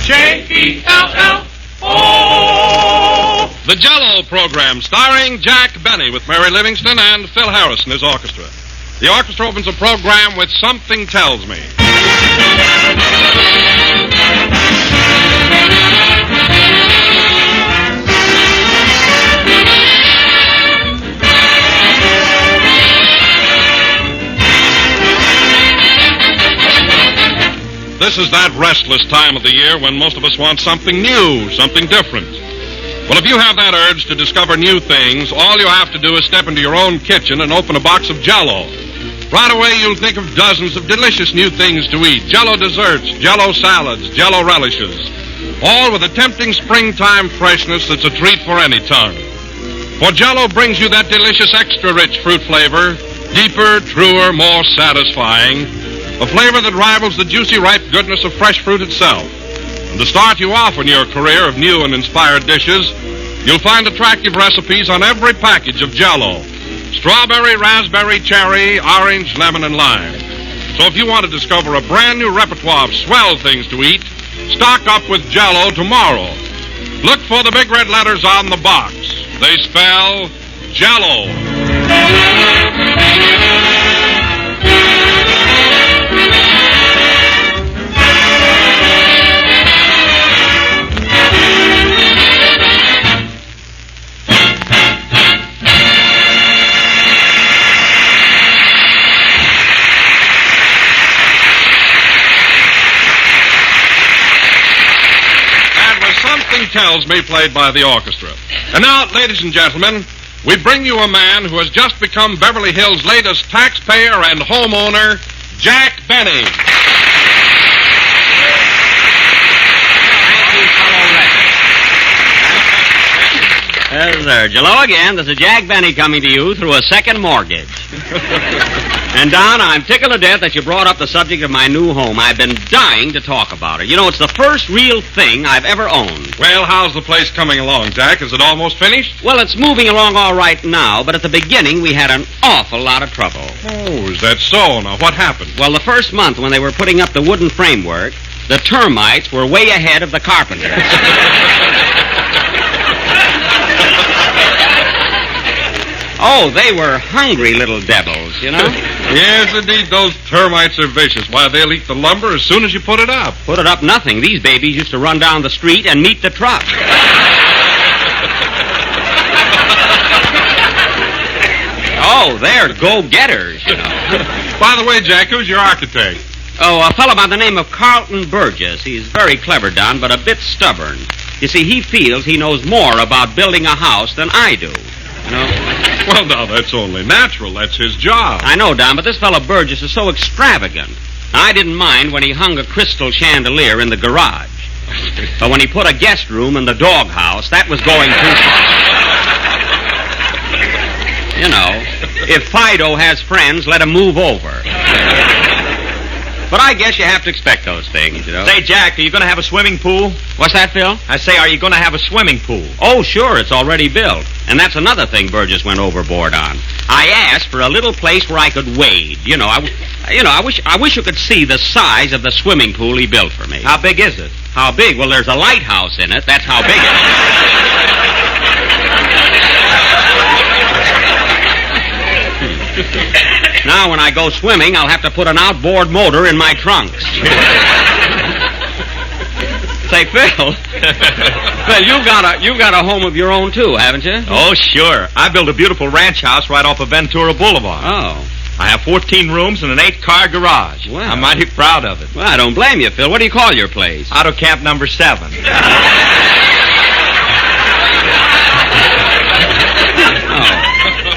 J-E-L-L-O. The Jell-O program, starring Jack Benny with Mary Livingston and Phil Harris and his orchestra. The orchestra opens the program with Something Tells Me. This is that restless time of the year when most of us want something new, something different. Well, if you have that urge to discover new things, all you have to do is step into your own kitchen and open a box of Jell-O. Right away, you'll think of dozens of delicious new things to eat. Jell-O desserts, Jell-O salads, Jell-O relishes. All with a tempting springtime freshness that's a treat for any tongue. For Jell-O brings you that delicious extra-rich fruit flavor, deeper, truer, more satisfying. A flavor that rivals the juicy, ripe goodness of fresh fruit itself. And to start you off in your career of new and inspired dishes, you'll find attractive recipes on every package of Jell-O. Strawberry, raspberry, cherry, orange, lemon, and lime. So if you want to discover a brand new repertoire of swell things to eat, stock up with Jell-O tomorrow. Look for the big red letters on the box. They spell Jell-O. Tells Me, played by the orchestra. And now, ladies and gentlemen, we bring you a man who has just become Beverly Hills' latest taxpayer and homeowner, Jack Benny. Thank you, fellow Yes, sir. Hello again. This is Jack Benny coming to you through a second mortgage. And, Don, I'm tickled to death that you brought up the subject of my new home. I've been dying to talk about it. You know, it's the first real thing I've ever owned. Well, how's the place coming along, Jack? Is it almost finished? Well, it's moving along all right now, but at the beginning we had an awful lot of trouble. Oh, is that so? Now, what happened? Well, the first month when they were putting up the wooden framework, the termites were way ahead of the carpenters. Oh, they were hungry little devils, you know? Yes, indeed, those termites are vicious. Why, they'll eat the lumber as soon as you put it up. Put it up nothing. These babies used to run down the street and meet the truck. Oh, they're go-getters, you know. By the way, Jack, who's your architect? Oh, a fellow by the name of Carlton Burgess. He's very clever, Don, but a bit stubborn. You see, he feels he knows more about building a house than I do, you know? Well, now, that's only natural. That's his job. I know, Don, but this fellow Burgess is so extravagant. I didn't mind when he hung a crystal chandelier in the garage. But when he put a guest room in the doghouse, that was going too far. You know, if Fido has friends, let him move over. But I guess you have to expect those things, you know. Say, Jack, are you going to have a swimming pool? What's that, Phil? I say, are you going to have a swimming pool? Oh, sure, it's already built. And that's another thing Burgess went overboard on. I asked for a little place where I could wade. I wish you could see the size of the swimming pool he built for me. How big is it? How big? Well, there's a lighthouse in it. That's how big it is. Now, when I go swimming, I'll have to put an outboard motor in my trunks. Say, Phil, you've got a home of your own, too, haven't you? Oh, sure. I built a beautiful ranch house right off of Ventura Boulevard. Oh. I have 14 rooms and an 8-car garage. Well. I'm mighty proud of it. Well, I don't blame you, Phil. What do you call your place? Auto Camp number 7.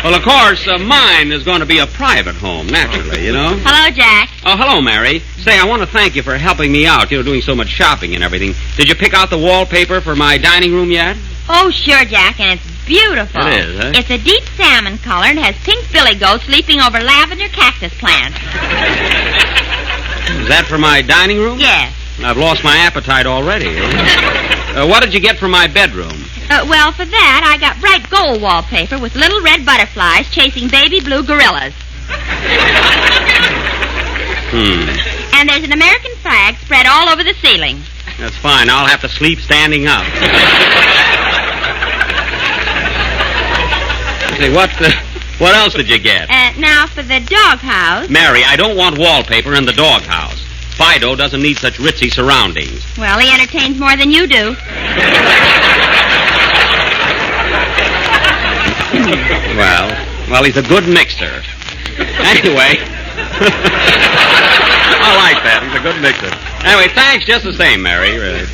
Well, of course, mine is going to be a private home, naturally, you know. Hello, Jack. Oh, hello, Mary. Say, I want to thank you for helping me out, doing so much shopping and everything. Did you pick out the wallpaper for my dining room yet? Oh, sure, Jack, and it's beautiful. It is, huh? It's a deep salmon color and has pink billy goats leaping over lavender cactus plants. Is that for my dining room? Yes. I've lost my appetite already. What did you get for my bedroom? Well, for that, I got bright gold wallpaper with little red butterflies chasing baby blue gorillas. And there's an American flag spread all over the ceiling. That's fine. I'll have to sleep standing up. See, what else did you get? Now for the doghouse. Mary, I don't want wallpaper in the doghouse. Fido doesn't need such ritzy surroundings. Well, he entertains more than you do. Well, he's a good mixer. Anyway, I like that. He's a good mixer. Anyway, thanks just the same, Mary. Really.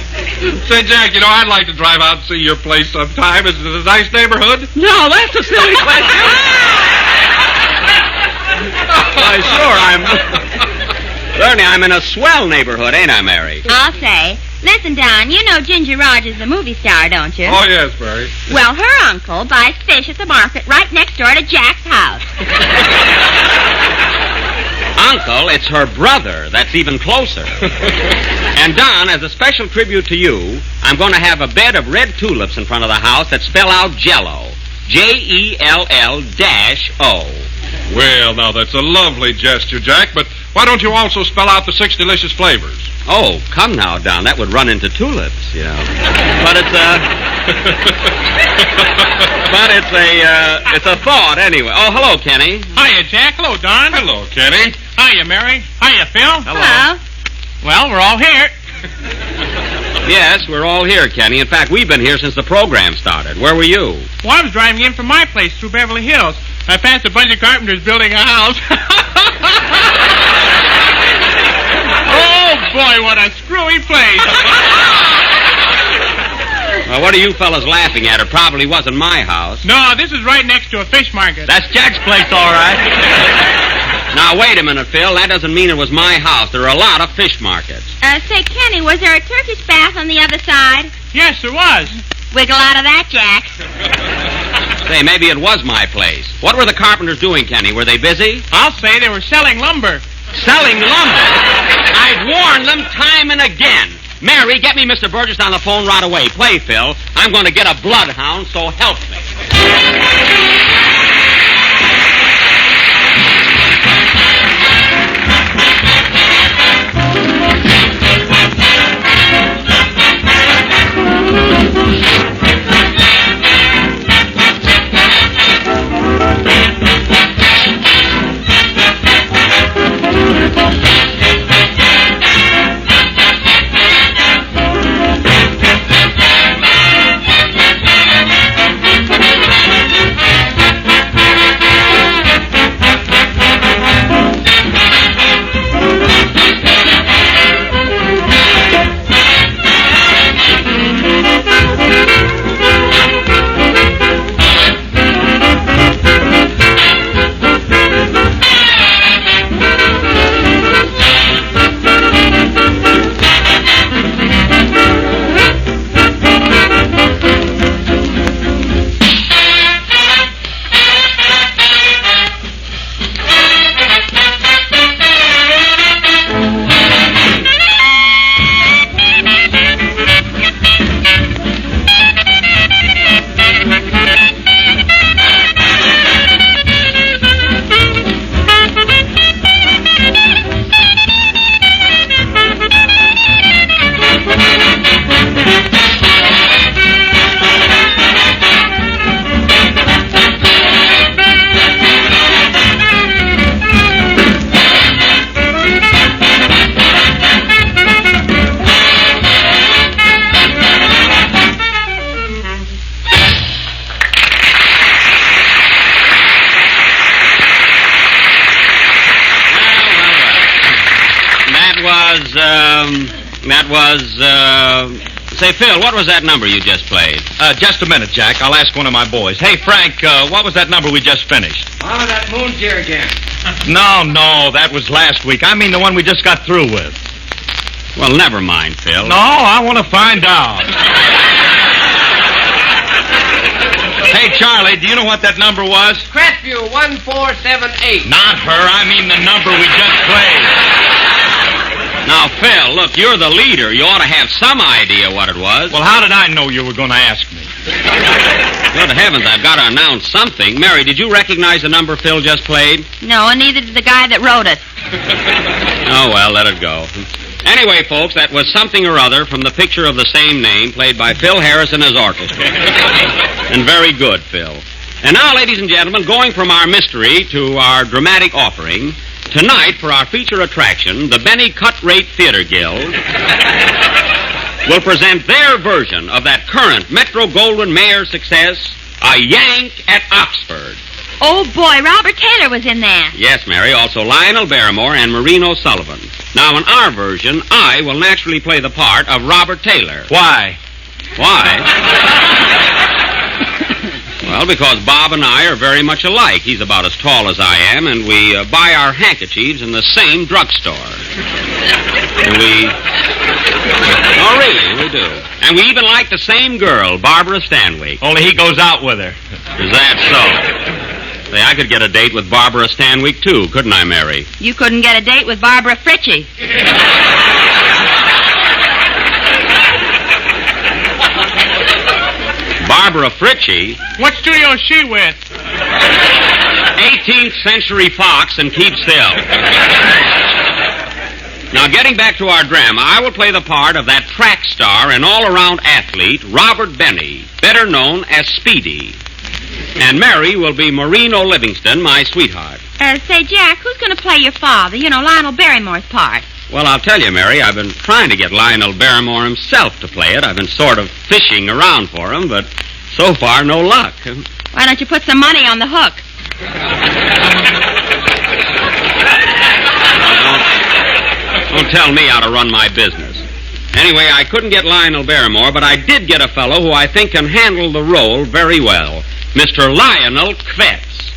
Say, Jack, I'd like to drive out and see your place sometime. Is it a nice neighborhood? No, that's a silly question. Why, sure, Certainly, I'm in a swell neighborhood, ain't I, Mary? I'll say. Listen, Don, you know Ginger Rogers, the movie star, don't you? Oh, yes, Mary. Well, her uncle buys fish at the market right next door to Jack's house. Uncle, it's her brother. That's even closer. And, Don, as a special tribute to you, I'm going to have a bed of red tulips in front of the house that spell out Jell-O. Jell-O. Well, now, that's a lovely gesture, Jack, but why don't you also spell out the 6 delicious flavors? Oh, come now, Don. That would run into tulips, you know. But it's a thought anyway. Oh, hello, Kenny. Hiya, Jack. Hello, Don. Hello, Kenny. Hiya, Mary. Hiya, Phil. Hello. Well, we're all here. Yes, we're all here, Kenny. In fact, we've been here since the program started. Where were you? Well, I was driving in from my place through Beverly Hills. I passed a bunch of carpenters building a house. Oh, boy, what a screwy place. Well, what are you fellas laughing at? It probably wasn't my house. No, this is right next to a fish market. That's Jack's place, all right. Now, wait a minute, Phil. That doesn't mean it was my house. There are a lot of fish markets. Say, Kenny, was there a Turkish bath on the other side? Yes, there was. Wiggle out of that, Jack. Say, maybe it was my place. What were the carpenters doing, Kenny? Were they busy? I'll say they were selling lumber. Selling lumber? I've warned them time and again. Mary, get me Mr. Burgess on the phone right away. Play, Phil. I'm going to get a bloodhound, so help me. Say, Phil, what was that number you just played? Just a minute, Jack. I'll ask one of my boys. Hey, Frank, what was that number we just finished? Oh, that moon's here again. No, that was last week. I mean the one we just got through with. Well, never mind, Phil. No, I want to find out. Hey, Charlie, do you know what that number was? Crestview 1478. Not her. I mean the number we just played. Now, Phil, look, you're the leader. You ought to have some idea what it was. Well, how did I know you were going to ask me? Good heavens, I've got to announce something. Mary, did you recognize the number Phil just played? No, and neither did the guy that wrote it. Oh, well, let it go. Anyway, folks, that was Something or Other from the picture of the same name, played by Phil Harris and his orchestra. And very good, Phil. And now, ladies and gentlemen, going from our mystery to our dramatic offering, tonight, for our feature attraction, the Benny Cut-Rate Theater Guild will present their version of that current Metro-Goldwyn-Mayer success, A Yank at Oxford. Oh, boy, Robert Taylor was in that. Yes, Mary, also Lionel Barrymore and Maureen O'Sullivan. Now, in our version, I will naturally play the part of Robert Taylor. Why? Why? Well, because Bob and I are very much alike. He's about as tall as I am, and we buy our handkerchiefs in the same drugstore. And we... Oh, really, we do. And we even like the same girl, Barbara Stanwyck. Only he goes out with her. Is that so? Say, I could get a date with Barbara Stanwyck, too, couldn't I, Mary? You couldn't get a date with Barbara Fritchie. Barbara Fritchie? What studio is she with? 18th Century Fox, and keep still. Now, getting back to our drama, I will play the part of that track star and all-around athlete, Robert Benny, better known as Speedy. And Mary will be Maureen O'Livingston, my sweetheart. Say, Jack, who's going to play your father? You know, Lionel Barrymore's part. Well, I'll tell you, Mary, I've been trying to get Lionel Barrymore himself to play it. I've been sort of fishing around for him, but so far, no luck. Why don't you put some money on the hook? Don't tell me how to run my business. Anyway, I couldn't get Lionel Barrymore, but I did get a fellow who I think can handle the role very well. Mr. Lionel Kvetz.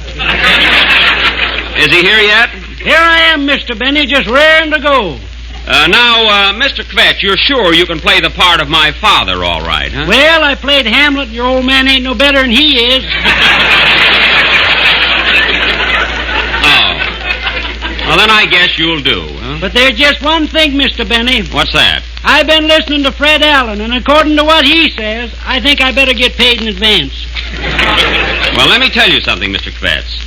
Is he here yet? Here I am, Mr. Benny, just raring to go. Now, Mr. Kvetz, you're sure you can play the part of my father all right, huh? Well, I played Hamlet. Your old man ain't no better than he is. Oh. Well, then I guess you'll do, huh? But there's just one thing, Mr. Benny. What's that? I've been listening to Fred Allen, and according to what he says, I think I better get paid in advance. Well, let me tell you something, Mr. Kvetz.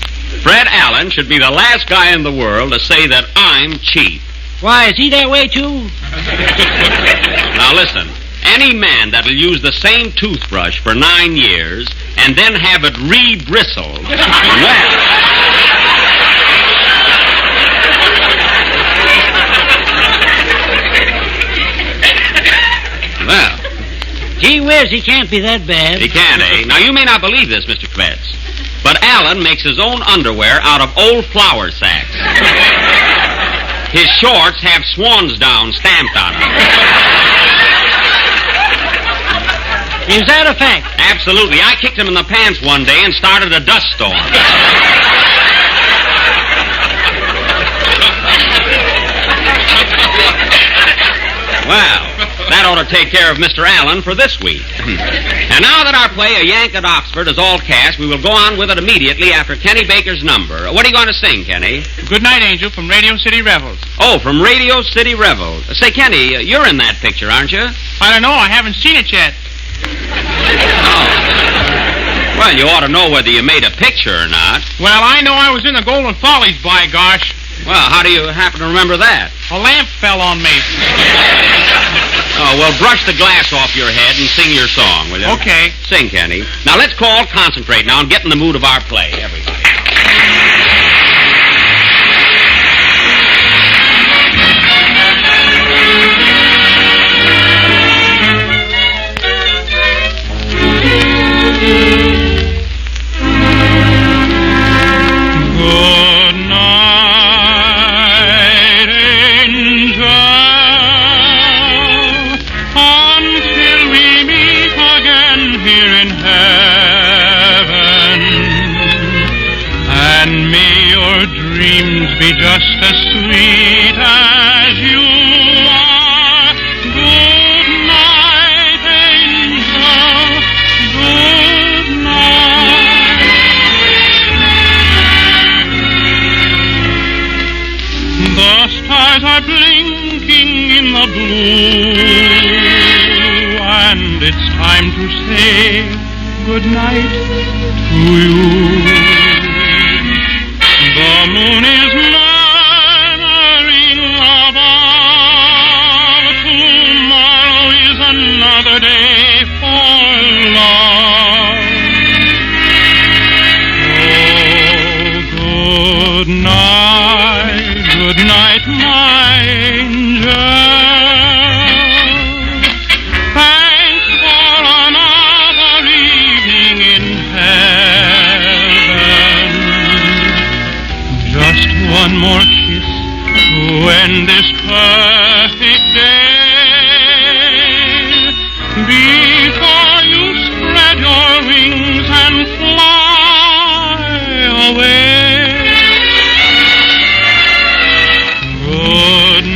Fred Allen should be the last guy in the world to say that I'm cheap. Why, is he that way, too? Now, listen. Any man that'll use the same toothbrush for 9 years and then have it re-bristled, well, Gee whiz, he can't be that bad. he can, eh? Now, you may not believe this, Mr. Kvetz, but Allen makes his own underwear out of old flour sacks. His shorts have swan's down stamped on them. Is that a fact? Absolutely. I kicked him in the pants one day and started a dust storm. Well, that ought to take care of Mr. Allen for this week. And now that our play, A Yank at Oxford, is all cast, we will go on with it immediately after Kenny Baker's number. What are you going to sing, Kenny? Goodnight, Angel, from Radio City Revels. Oh, from Radio City Revels. Say, Kenny, you're in that picture, aren't you? I don't know. I haven't seen it yet. Oh. Well, you ought to know whether you made a picture or not. Well, I know I was in the Golden Follies, by gosh. Well, how do you happen to remember that? A lamp fell on me. Oh, well, brush the glass off your head and sing your song, will you? Okay. Sing, Kenny. Now, let's all concentrate now and get in the mood of our play, everybody. Be just as sweet as you are. Good night, angel. Good night. The stars are blinking in the blue, and it's time to say good night to you. The moon is murmuring another day for love. Oh, good night, my angel. Thanks for another evening in heaven. Just one more kiss to end this perfect day before you spread your wings and fly away. Good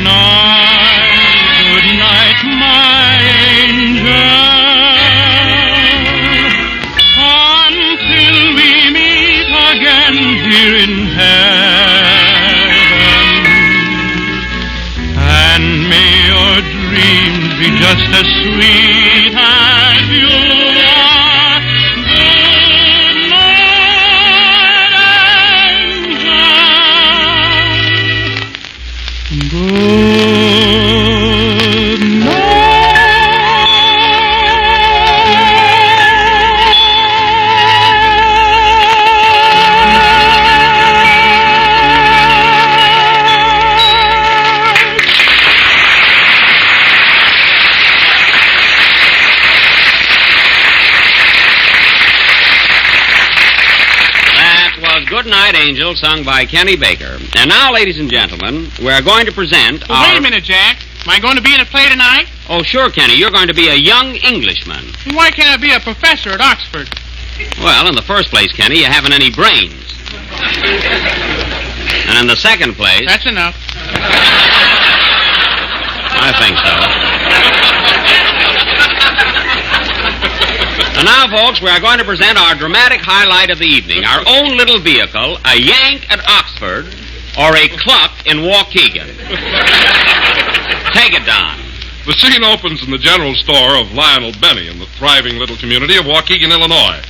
night, my angel. Until we meet again here in heaven. And may your dreams be just as sweet as you are. Good night, angel. Good Goodnight, Angel, sung by Kenny Baker. And now, ladies and gentlemen, we're going to present Well, wait a minute, Jack. Am I going to be in a play tonight? Oh, sure, Kenny. You're going to be a young Englishman. And why can't I be a professor at Oxford? Well, in the first place, Kenny, you haven't any brains. And in the second place... That's enough. I think so. And now, folks, we are going to present our dramatic highlight of the evening, our own little vehicle, A Yank at Oxford, or A Cluck in Waukegan. Take it, Don. The scene opens in the general store of Lionel Benny in the thriving little community of Waukegan, Illinois.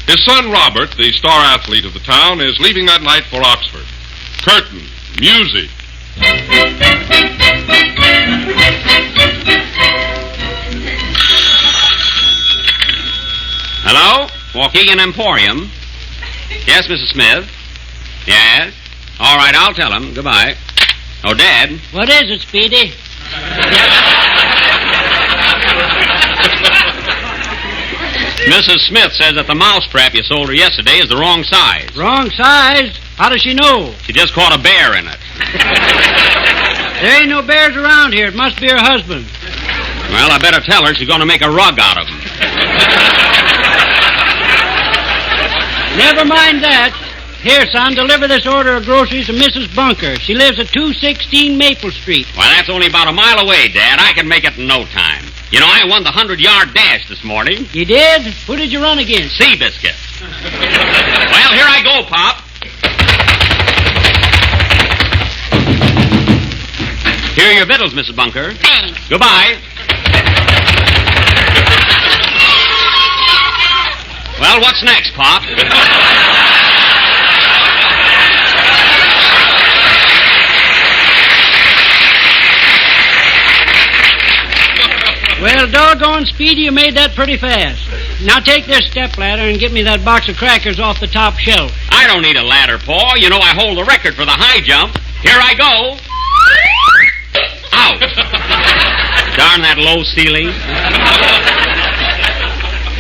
His son, Robert, the star athlete of the town, is leaving that night for Oxford. Curtain, music. Hello? Waukegan Emporium? Yes, Mrs. Smith? Yes? All right, I'll tell him. Goodbye. Oh, Dad? What is it, Speedy? Mrs. Smith says that the mousetrap you sold her yesterday is the wrong size. Wrong size? How does she know? She just caught a bear in it. There ain't no bears around here. It must be her husband. Well, I better tell her she's going to make a rug out of them. Never mind that. Here, son, deliver this order of groceries to Mrs. Bunker. She lives at 216 Maple Street. Well, that's only about a mile away, Dad. I can make it in no time. You know, I won the 100-yard dash this morning. You did? Who did you run against? Seabiscuit. Well, here I go, Pop. Here are your victuals, Mrs. Bunker. Thanks. Goodbye. Well, what's next, Pop? Well, doggone, Speedy, you made that pretty fast. Now take this stepladder and get me that box of crackers off the top shelf. I don't need a ladder, Paul. You know I hold the record for the high jump. Here I go. Ouch. Darn that low ceiling.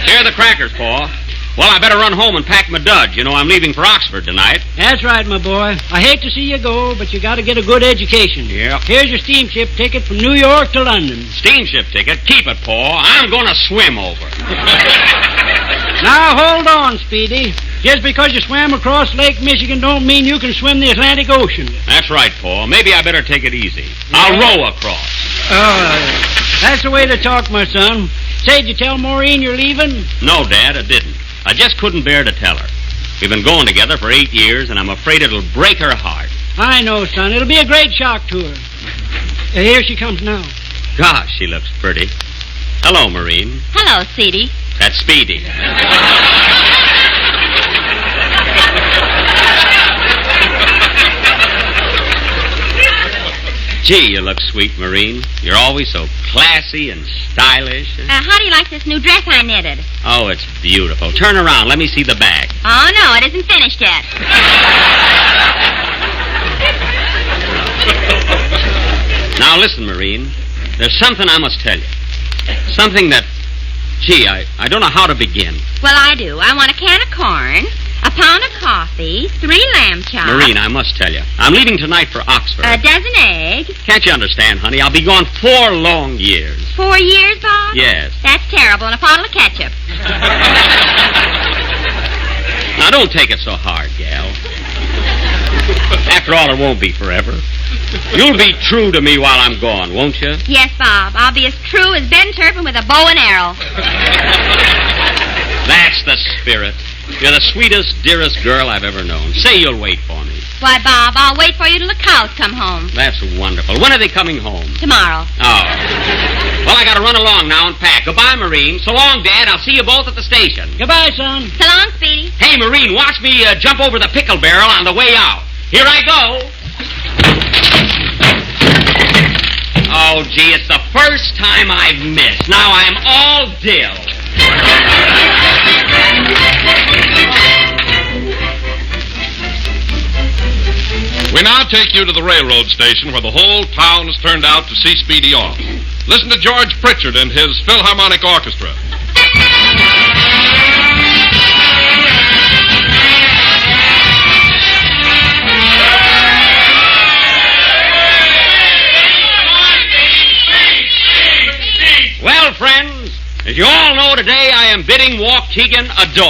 Here are the crackers, Paul. Well, I better run home and pack my duds. You know, I'm leaving for Oxford tonight. That's right, my boy. I hate to see you go, but you got to get a good education. Yeah. Here's your steamship ticket from New York to London. Steamship ticket? Keep it, Paul. I'm going to swim over. Now, hold on, Speedy. Just because you swam across Lake Michigan don't mean you can swim the Atlantic Ocean. That's right, Paul. Maybe I better take it easy. I'll row across. That's the way to talk, my son. Say, did you tell Maureen you're leaving? No, Dad, I didn't. I just couldn't bear to tell her. We've been going together for 8 years, and I'm afraid it'll break her heart. I know, son. It'll be a great shock to her. Here she comes now. Gosh, she looks pretty. Hello, Maureen. Hello, Seedy. That's Speedy. Gee, you look sweet, Marine. You're always so classy and stylish. How do you like this new dress I knitted? Oh, it's beautiful. Turn around. Let me see the back. Oh, no, it isn't finished yet. Now, listen, Marine. There's something I must tell you. Something that, gee, I don't know how to begin. Well, I do. I want a can of corn, a pound of coffee, 3 lamb chops. Marine, I must tell you. I'm leaving tonight for Oxford. A dozen eggs. Can't you understand, honey? I'll be gone 4 long years. 4 years, Bob? Yes. That's terrible. And a bottle of ketchup. Now, don't take it so hard, gal. After all, it won't be forever. You'll be true to me while I'm gone, won't you? Yes, Bob. I'll be as true as Ben Turpin with a bow and arrow. That's the spirit. You're the sweetest, dearest girl I've ever known. Say you'll wait for me. Why, Bob, I'll wait for you till the cows come home. That's wonderful. When are they coming home? Tomorrow. Oh. Well, I gotta run along now and pack. Goodbye, Marine. So long, Dad. I'll see you both at the station. Goodbye, son. So long, Speedy. Hey, Marine, watch me jump over the pickle barrel on the way out. Here I go. Oh, gee, it's the first time I've missed. Now I'm all dill. We now take you to the railroad station where the whole town has turned out to see Speedy off. Listen to George Pritchard and his Philharmonic Orchestra. Well, friends, as you all know, today I am bidding Waukegan adieu.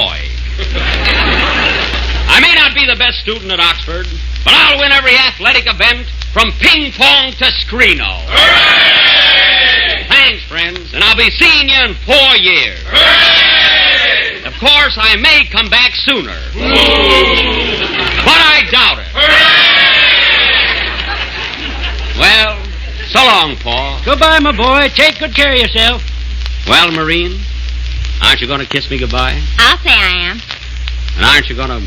I may not be the best student at Oxford, but I'll win every athletic event from ping-pong to screeno. Hooray! Thanks, friends, and I'll be seeing you in 4 years. Hooray! Of course, I may come back sooner. Ooh. But I doubt it. Hooray! Well, so long, Paul. Goodbye, my boy. Take good care of yourself. Well, Marine, aren't you going to kiss me goodbye? I'll say I am. And aren't you going to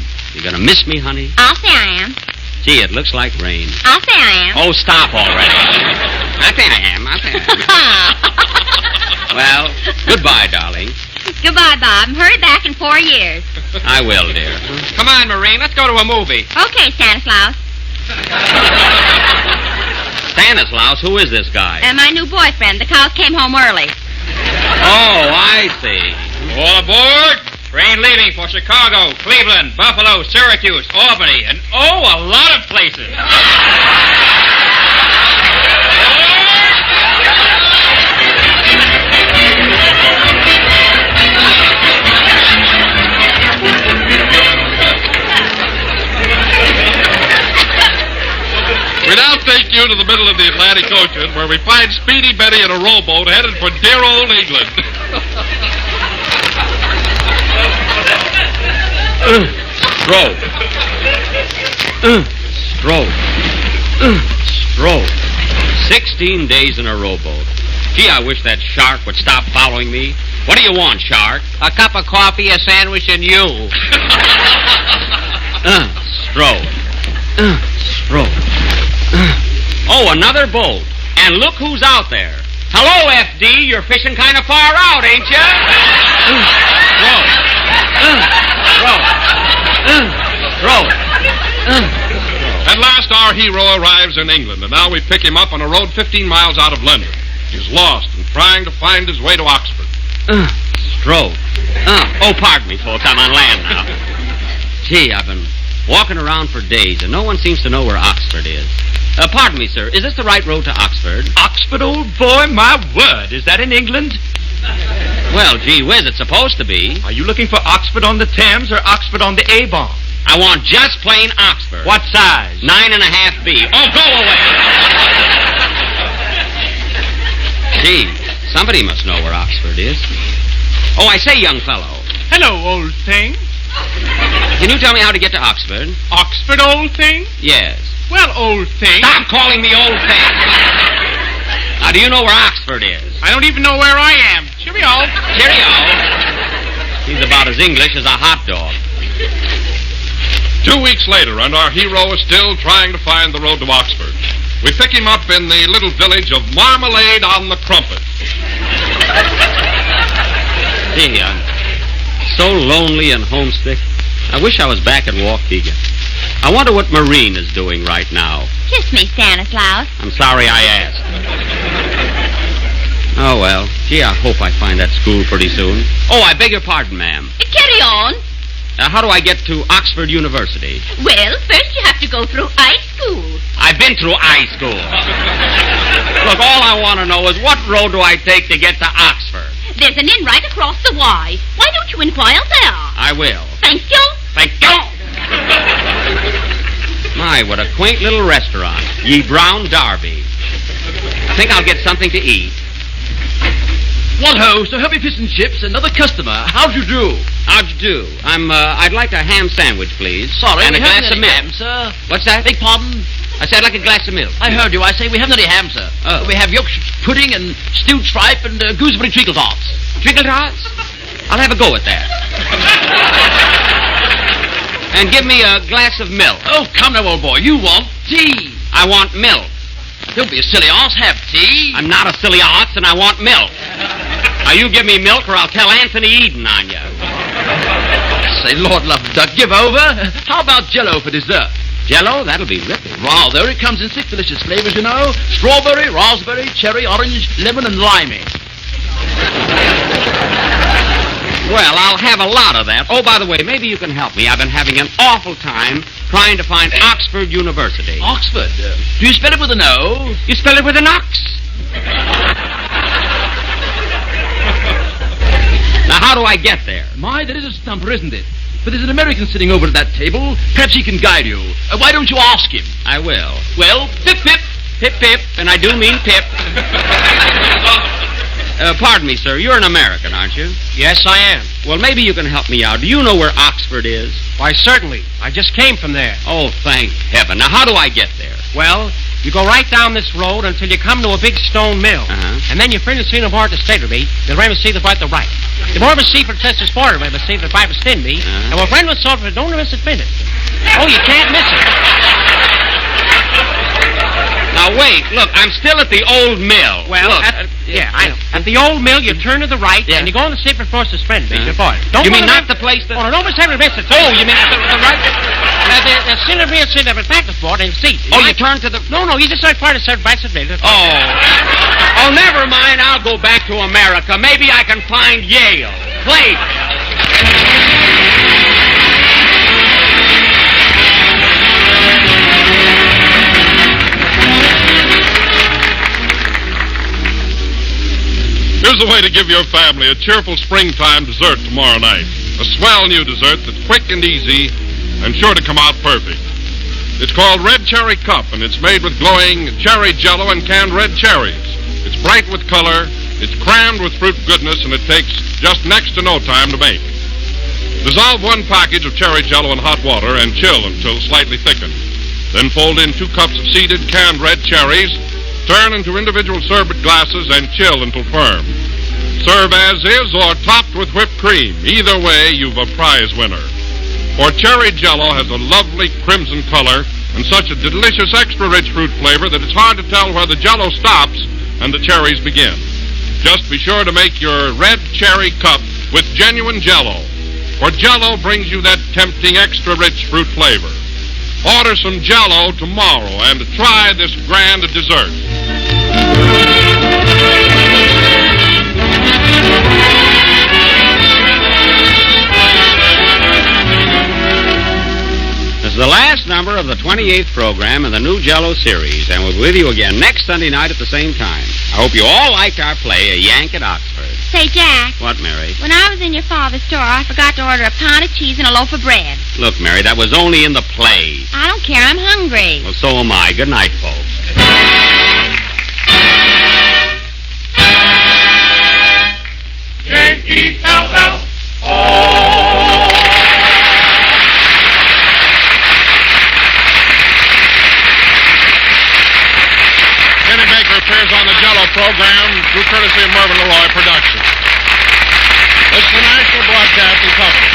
miss me, honey? I'll say I am. Gee, it looks like rain. I'll say I am. Oh, stop already. I think I am. Well, goodbye, darling. Goodbye, Bob. Hurry back in 4 years. I will, dear. Come on, Marine. Let's go to a movie. Okay, Stanislaus. Stanislaus, who is this guy? My new boyfriend. The cows came home early. Oh, I see. All aboard. Train leaving for Chicago, Cleveland, Buffalo, Syracuse, Albany, and a lot of places. We now take you to the middle of the Atlantic Ocean where we find Speedy Betty in a rowboat headed for dear old England. Stroke. 16 days in a rowboat. Gee, I wish that shark would stop following me. What do you want, shark? A cup of coffee, a sandwich, and you. Stroke. Oh, another boat. And look who's out there. Hello, FD. You're fishing kind of far out, ain't you? At last, our hero arrives in England, and now we pick him up on a road 15 miles out of London. He's lost and trying to find his way to Oxford. Oh, pardon me, folks. I'm on land now. Gee, I've been walking around for days, and no one seems to know where Oxford is. Pardon me, sir. Is this the right road to Oxford? Oxford, old boy, my word. Is that in England? Well, gee whiz, it's supposed to be. Are you looking for Oxford on the Thames or Oxford on the Avon? I want just plain Oxford. What size? 9.5B. Oh, go away. Gee, somebody must know where Oxford is. Oh, I say, young fellow. Hello, old thing. Can you tell me how to get to Oxford? Oxford, old thing? Yes. Well, old thing. Stop calling me old thing. Now, do you know where Oxford is? I don't even know where I am. Cheerio. Cheerio. He's about as English as a hot dog. 2 weeks later, and our hero is still trying to find the road to Oxford. We pick him up in the little village of Marmalade on the Crumpet. Gee, I'm so lonely and homesick. I wish I was back at Waukegan. I wonder what Marine is doing right now. Kiss me, Stanislaus. I'm sorry I asked. Oh, well. Gee, I hope I find that school pretty soon. Oh, I beg your pardon, ma'am. Carry on. How do I get to Oxford University? Well, first you have to go through high school. I've been through high school. Look, all I want to know is what road do I take to get to Oxford? There's an inn right across the Y. Why don't you inquire there? I will. Thank you. Thank you. My, what a quaint little restaurant. Ye Brown Derby. I think I'll get something to eat. What ho, so help me fish and chips, another customer. How'd you do? How'd you do? I'd like a ham sandwich, please. Sorry, and we a glass haven't of any milk. ham, sir. What's that? Beg pardon? I said I'd like a glass of milk. I heard you. I say we haven't any ham, sir. Oh. We have Yorkshire pudding and stewed tripe and gooseberry treacle tarts. Treacle tarts? I'll have a go at that. And give me a glass of milk. Oh, come now, old boy. You want tea. I want milk. Don't be a silly ass. Have tea. I'm not a silly ox, and I want milk. Now, you give me milk, or I'll tell Anthony Eden on you. Say, Lord love the duck, give over. How about Jell-O for dessert? Jell-O? That'll be ripping. Rather. It comes in 6 delicious flavors, you know. Strawberry, raspberry, cherry, orange, lemon, and limey. Well, I'll have a lot of that. Oh, by the way, maybe you can help me. I've been having an awful time trying to find Oxford University. Oxford? Do you spell it with an O? You spell it with an ox. Now, how do I get there? My, that is a stumper, isn't it? But there's an American sitting over at that table. Perhaps he can guide you. Why don't you ask him? I will. Well, pip, pip. Pip, pip, and I do mean pip. Pardon me, sir. You're an American, aren't you? Yes, I am. Well, maybe you can help me out. Do you know where Oxford is? Why, certainly. I just came from there. Oh, thank heaven. Now, how do I get there? Well, you go right down this road until you come to a big stone mill. Uh-huh. And then your friend has seen aboard the state of me. The rain was see the right the right. The more of a see for the test is sport, but see the five was thin me. Uh-huh. And my friend was sort of don't miss it minute. Oh, you can't miss it. Now, wait. Look, I'm still at the old mill. Well, look, I know. At the old mill, you turn to the right, and you go on the secret floor suspended. Uh-huh. Don't you mean go to not the place that... Oh, no, don't miss it. Oh, you mean the right... The center real sit up at practice board and seat. Oh, you turn to the... No, you just start part of certain bicycle. Oh, never mind. I'll go back to America. Maybe I can find Yale. Wait. Here's a way to give your family a cheerful springtime dessert tomorrow night. A swell new dessert that's quick and easy and sure to come out perfect. It's called Red Cherry Cup, and it's made with glowing cherry jello and canned red cherries. It's bright with color, it's crammed with fruit goodness, and it takes just next to no time to make. Dissolve 1 package of cherry jello in hot water and chill until slightly thickened. Then fold in 2 cups of seeded canned red cherries, turn into individual sherbet glasses, and chill until firm. Serve as is or topped with whipped cream. Either way, you've a prize winner. For cherry jello has a lovely crimson color and such a delicious extra-rich fruit flavor that it's hard to tell where the jello stops and the cherries begin. Just be sure to make your Red Cherry Cup with genuine jello, for jello brings you that tempting extra-rich fruit flavor. Order some jello tomorrow and try this grand dessert. This is the last number of the 28th program in the new Jell-O series, and we'll be with you again next Sunday night at the same time. I hope you all liked our play, A Yank at Oxford. Say, Jack. What, Mary? When I was in your father's store, I forgot to order a pound of cheese and a loaf of bread. Look, Mary, that was only in the play. I don't care. I'm hungry. Well, so am I. Good night, folks. Yankee L-L. Kenny Baker appears on the Jell-O program through courtesy of Mervyn LeRoy Productions. This is the National Broadcasting Company.